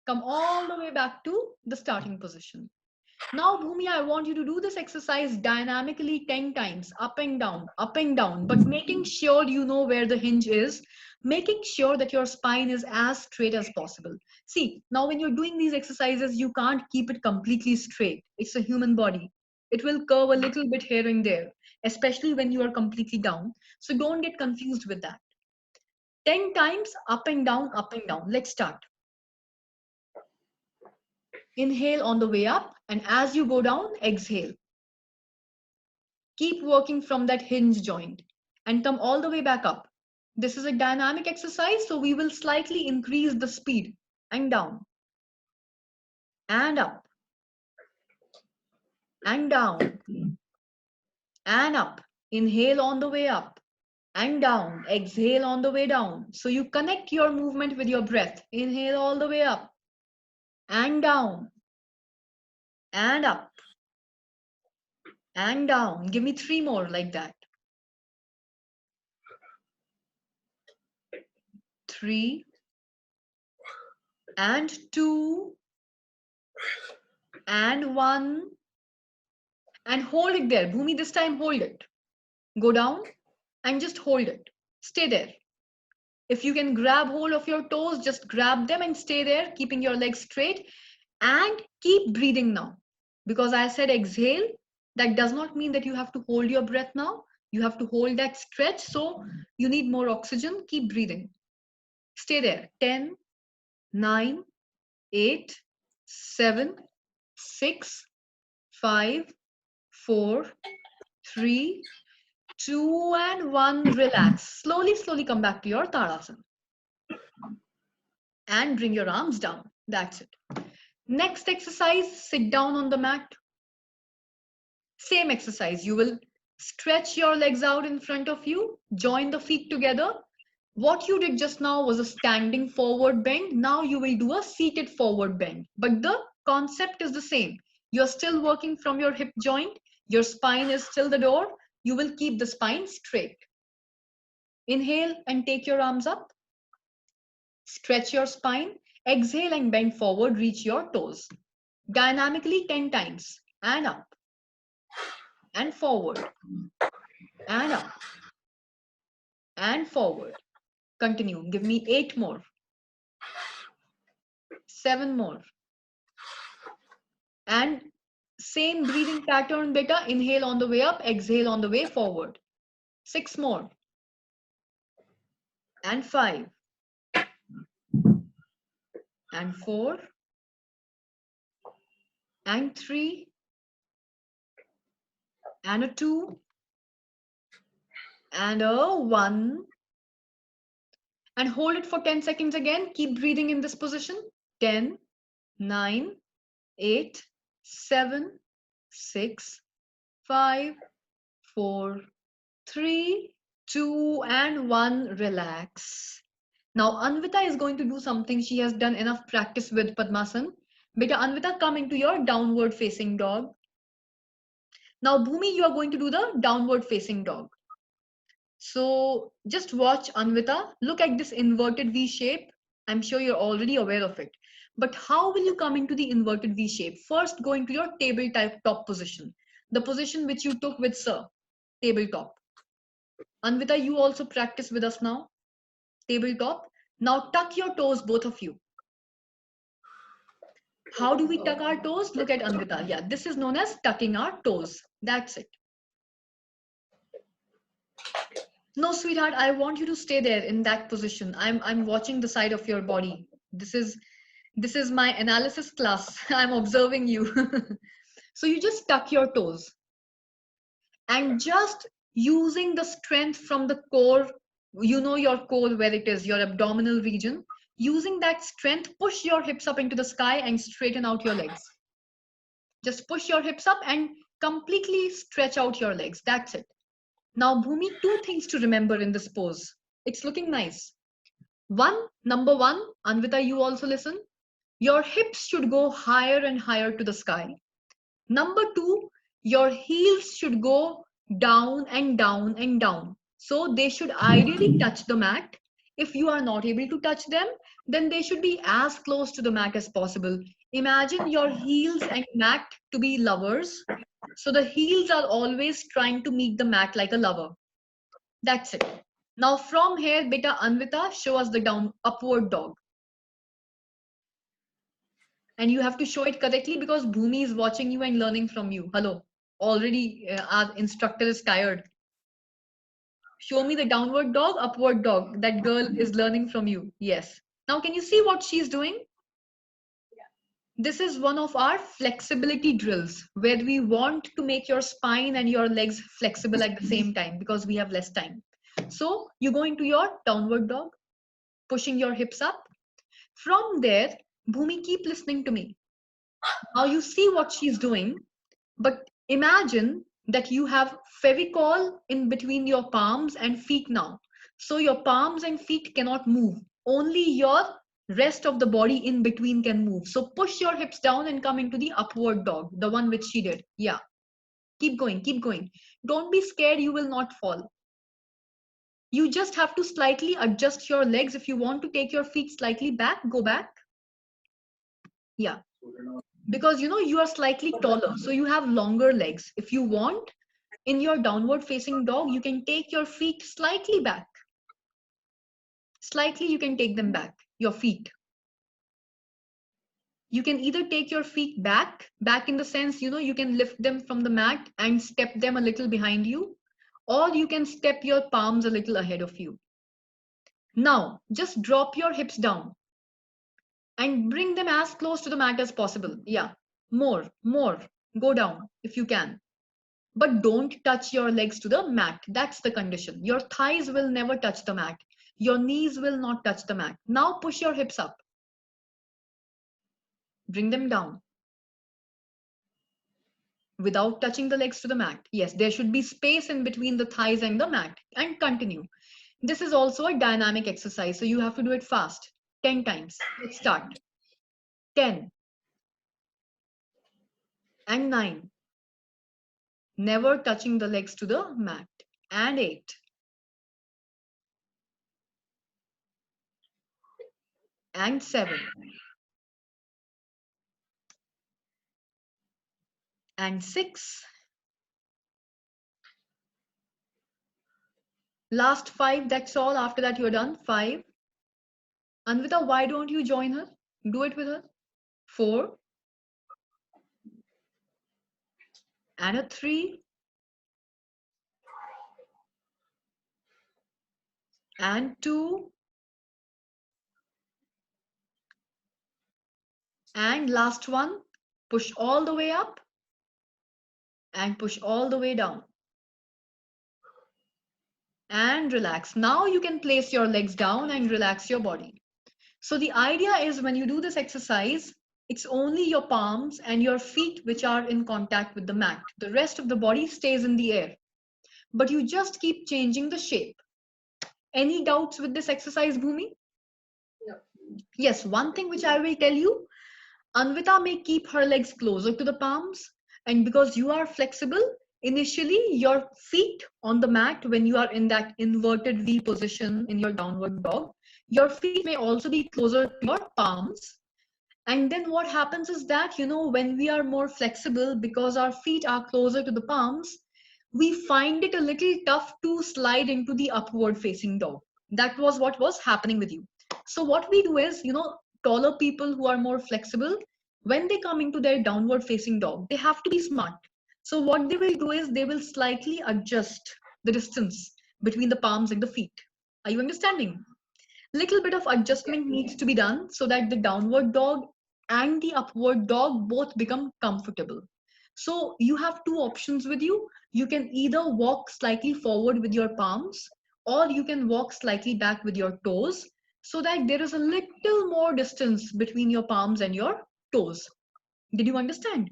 Come all the way back to the starting position. Now, Bhumi, I want you to do this exercise dynamically 10 times, up and down, but making sure you know where the hinge is, making sure that your spine is as straight as possible. See, now when you're doing these exercises, you can't keep it completely straight. It's a human body. It will curve a little bit here and there, especially when you are completely down. So don't get confused with that. 10 times, up and down, up and down. Let's start. Inhale on the way up, and as you go down, exhale. Keep working from that hinge joint and come all the way back up. This is a dynamic exercise, so we will slightly increase the speed and down and up and down and up. Inhale on the way up and down. Exhale on the way down. So you connect your movement with your breath. Inhale all the way up and down and up and down. Give me 3 more like that. 3 and 2 and 1 and hold it there. Bhumi, this time hold it. Go down and just hold it. Stay there. If you can grab hold of your toes, just grab them and stay there, keeping your legs straight, and keep breathing now. Because I said exhale, that does not mean that you have to hold your breath now. You have to hold that stretch. So you need more oxygen. Keep breathing. Stay there. 10, 9, 8, 7, 6, 5, 4, 3, 2 and 1. Relax. Slowly come back to your Tadasana. And bring your arms down. That's it. Next exercise, sit down on the mat. Same exercise. You will stretch your legs out in front of you. Join the feet together. What you did just now was a standing forward bend. Now you will do a seated forward bend. But the concept is the same. You're still working from your hip joint. Your spine is still the door. You will keep the spine straight. Inhale and take your arms up. Stretch your spine. Exhale and bend forward. Reach your toes. Dynamically 10 times. And up. And forward. And up. And forward. Continue. Give me 8 more. 7 more. And Same breathing pattern, beta. Inhale on the way up, exhale on the way forward. 6 more. And 5. And 4. And 3. And a 2. And a 1. And hold it for 10 seconds again. Keep breathing in this position. 10, 9, 8, 7, 6, 5, 4, 3, 2, and 1. Relax. Now, Anvita is going to do something she has done enough practice with Padmasan. Beta, Anvita, come into your downward facing dog. Now, Bhumi, you are going to do the downward facing dog. So just watch Anvita. Look at this inverted V shape. I'm sure you're already aware of it. But how will you come into the inverted V shape? First, go into your tabletop position. The position which you took with Sir. Tabletop. Anvita, you also practice with us now. Tabletop. Now tuck your toes, both of you. How do we tuck our toes? Look at Anvita. Yeah, this is known as tucking our toes. That's it. No, sweetheart, I want you to stay there in that position. I'm watching the side of your body. This is my analysis class. I'm observing you. So you just tuck your toes and just using the strength from the core, you know your core where it is, your abdominal region. Using that strength, push your hips up into the sky and straighten out your legs. Just push your hips up and completely stretch out your legs. That's it. Now, Bhumi, 2 things to remember in this pose. It's looking nice. Number one, Anvita, you also listen. Your hips should go higher and higher to the sky. Number 2, your heels should go down and down and down. So they should ideally touch the mat. If you are not able to touch them, then they should be as close to the mat as possible. Imagine your heels and mat to be lovers. So the heels are always trying to meet the mat like a lover. That's it. Now from here, beta Anvita, show us the upward dog. And you have to show it correctly because Bhumi is watching you and learning from you. Hello. Already our instructor is tired. Show me the downward dog, upward dog. That girl is learning from you. Yes. Now can you see what she's doing? This is one of our flexibility drills where we want to make your spine and your legs flexible at the same time because we have less time. So you go into your downward dog, pushing your hips up. From there, Bhumi, keep listening to me. Now you see what she's doing, but imagine that you have Fevicol in between your palms and feet now. So your palms and feet cannot move. Only your rest of the body in between can move. So push your hips down and come into the upward dog, the one which she did. Yeah. Keep going, keep going. Don't be scared, you will not fall. You just have to slightly adjust your legs. If you want to take your feet slightly back, go back. Yeah. Because you are slightly taller, so you have longer legs. If you want, in your downward facing dog, you can take your feet slightly back. Slightly, you can take them back, your feet. You can either take your feet back in the sense, you can lift them from the mat and step them a little behind you, or you can step your palms a little ahead of you. Now, just drop your hips down and bring them as close to the mat as possible. Yeah, more. Go down if you can. But don't touch your legs to the mat. That's the condition. Your thighs will never touch the mat. Your knees will not touch the mat. Now push your hips up. Bring them down. Without touching the legs to the mat. Yes, there should be space in between the thighs and the mat. And continue. This is also a dynamic exercise, so you have to do it fast. 10 times. Let's start. 10. And 9. Never touching the legs to the mat. And 8. And 7. And 6. Last 5, that's all. After that, you're done. 5. Anvita, why don't you join her? Do it with her. 4. and a 3 and 2 and last one. Push all the way up and push all the way down and relax. Now you can place your legs down and relax your body. So the idea is when you do this exercise, it's only your palms and your feet which are in contact with the mat. The rest of the body stays in the air, but you just keep changing the shape. Any doubts with this exercise, Bhumi? No. Yes, one thing which I will tell you, Anvita may keep her legs closer to the palms, and because you are flexible, initially your feet on the mat, when you are in that inverted V position in your downward dog, your feet may also be closer to your palms. And then what happens is that, when we are more flexible, because our feet are closer to the palms, we find it a little tough to slide into the upward facing dog. That was what was happening with you. So what we do is, taller people who are more flexible, when they come into their downward facing dog, they have to be smart. So what they will do is they will slightly adjust the distance between the palms and the feet. Are you understanding? Little bit of adjustment needs to be done so that the downward dog and the upward dog both become comfortable. So you have two options with you. You can either walk slightly forward with your palms, or you can walk slightly back with your toes, so that there is a little more distance between your palms and your toes. Did you understand?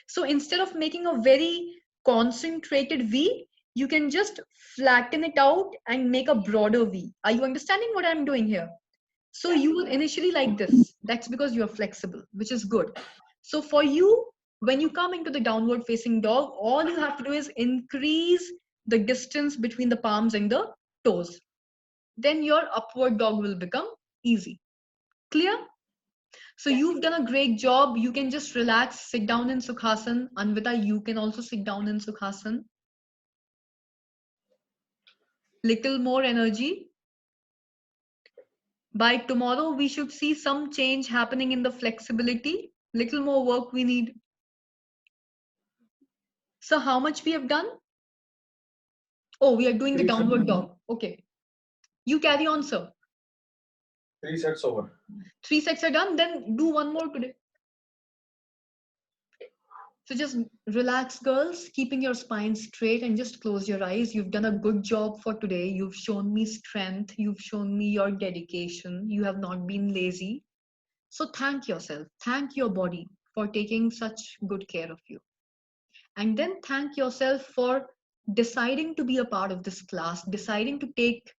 So instead of making a very concentrated V, you can just flatten it out and make a broader V. Are you understanding what I'm doing here? So you will initially like this. That's because you're flexible, which is good. So for you, when you come into the downward facing dog, all you have to do is increase the distance between the palms and the toes. Then your upward dog will become easy. Clear? So you've done a great job. You can just relax, sit down in Sukhasana. Anvita, you can also sit down in Sukhasana. Little more energy. By tomorrow, we should see some change happening in the flexibility. Little more work we need. So how much we have done? Oh, we are doing the downward dog. Okay. You carry on, sir. 3 sets over. 3 sets are done. Then do one more today. So just relax, girls, keeping your spine straight and just close your eyes. You've done a good job for today. You've shown me strength. You've shown me your dedication. You have not been lazy. So thank yourself. Thank your body for taking such good care of you. And then thank yourself for deciding to be a part of this class, deciding to take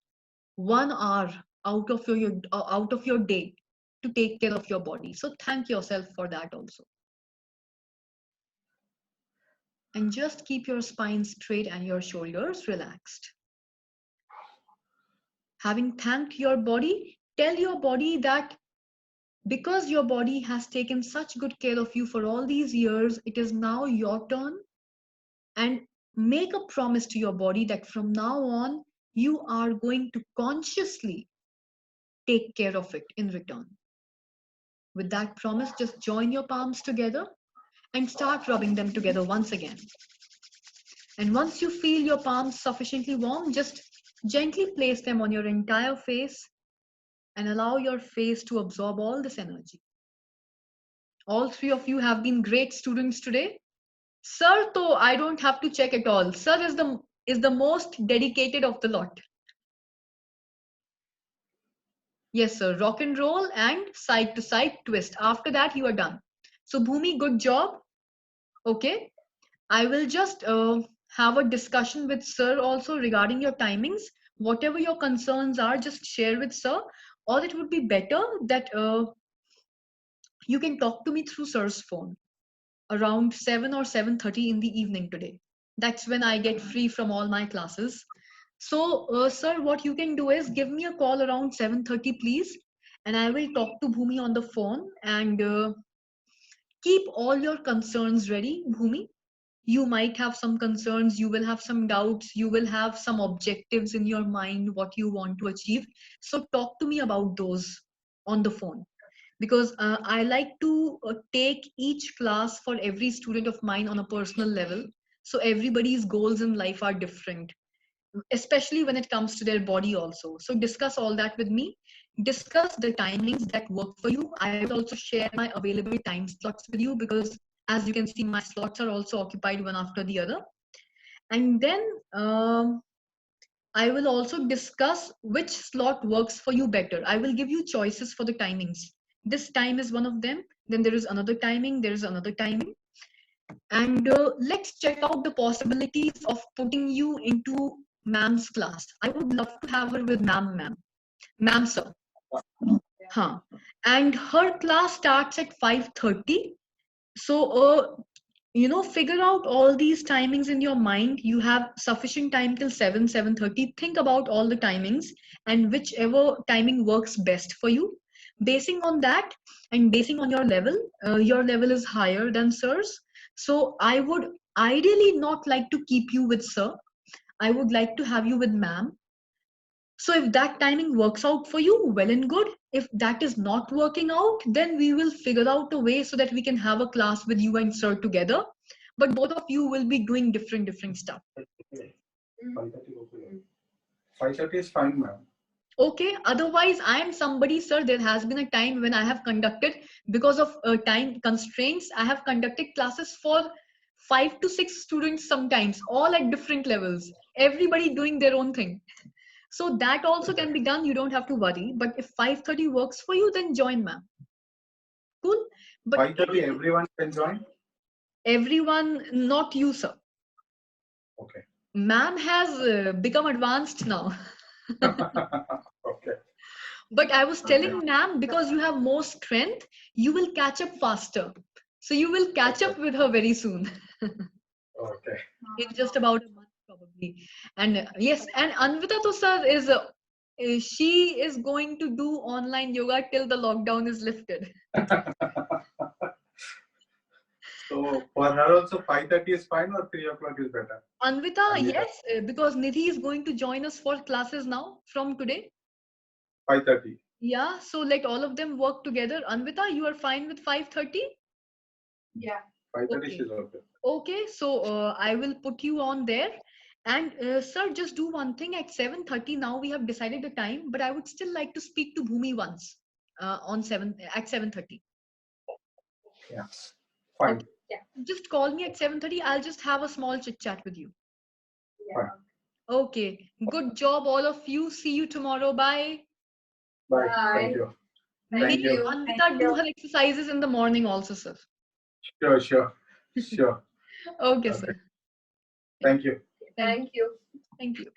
1 hour out of your day to take care of your body. So thank yourself for that also. And just keep your spine straight and your shoulders relaxed. Having thanked your body, tell your body that because your body has taken such good care of you for all these years, it is now your turn. And make a promise to your body that from now on, you are going to consciously take care of it in return. With that promise, just join your palms together and start rubbing them together once again. And once you feel your palms sufficiently warm, just gently place them on your entire face and allow your face to absorb all this energy. All three of you have been great students today. Sir, though, I don't have to check at all. Sir is the most dedicated of the lot. Yes, sir. Rock and roll and side to side twist. After that, you are done. So, Bhumi, good job. Okay. I will just have a discussion with sir also regarding your timings. Whatever your concerns are, just share with sir. Or it would be better that you can talk to me through sir's phone around 7 or 7:30 in the evening today. That's when I get free from all my classes. So, sir, what you can do is give me a call around 7:30, please, and I will talk to Bhumi on the phone and keep all your concerns ready, Bhumi. You might have some concerns, you will have some doubts, you will have some objectives in your mind, what you want to achieve. So, talk to me about those on the phone because I like to take each class for every student of mine on a personal level. So everybody's goals in life are different, especially when it comes to their body also. So discuss all that with me. Discuss the timings that work for you. I will also share my available time slots with you, because as you can see, my slots are also occupied one after the other. And then I will also discuss which slot works for you better. I will give you choices for the timings. This time is one of them. Then there is another timing. There is another timing. And let's check out the possibilities of putting you into ma'am's class. I would love to have her with ma'am sir. Huh. And her class starts at 5:30. So, figure out all these timings in your mind. You have sufficient time till 7:30. Think about all the timings and whichever timing works best for you. Basing on that and basing on your level is higher than sir's. So I would ideally not like to keep you with sir. I would like to have you with ma'am. So if that timing works out for you, well and good. If that is not working out, then we will figure out a way so that we can have a class with you and sir together. But both of you will be doing different stuff. 5:30 is fine, ma'am. Okay. Otherwise, I am somebody, sir. There has been a time when I have conducted, because of time constraints, I have conducted classes for 5 to 6 students sometimes, all at different levels. Everybody doing their own thing. So that also can be done. You don't have to worry. But if 5:30 works for you, then join, ma'am. Cool. But 5:30, everyone can join? everyone, not you, sir. Okay. Ma'am has become advanced now. Okay. But I was telling ma'am, because you have more strength, you will catch up faster. So you will catch up with her very soon. Okay. In just about a month, probably. And yes, and Anvita to sir she is going to do online yoga till the lockdown is lifted. So for her also 5:30 is fine or 3 o'clock is better? Anvita, Anvita. yes, because Nidhi is going to join us for classes now from today. 5:30. Yeah, so let all of them work together. Anvita, you are fine with 5:30? Yeah. 5:30 Okay. is okay. Okay, so I will put you on there. And sir, just do one thing at 7:30. Now we have decided the time, but I would still like to speak to Bhumi once at 7:30. Yeah. Fine. Okay. Just call me at 7:30. I'll just have a small chit chat with you. Yeah. Okay. Good job, all of you. See you tomorrow. Bye. Bye. Bye. Thank you. Make Thank you. Anvita do her exercises in the morning also, sir. Sure. Okay, Okay. sir. Thank you. Thank you. Thank you.